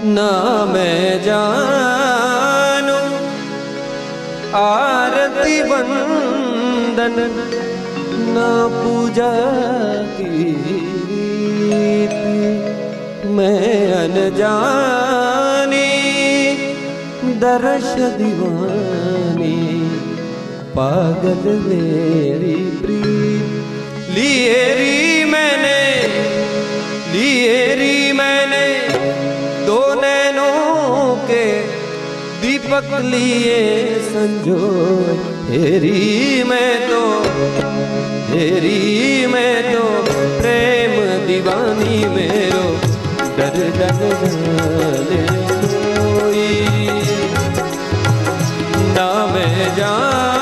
ना मैं जानू आरती वंदन ना पूजा की मैं अनजानी दर्श दीवानी पागल मेरी प्रीत लिए री मैंने दो नैनों के दीपक लिए संजो हेरी मैं तो प्रेम दीवानी मेरो डर जाने कोई ना मैं जान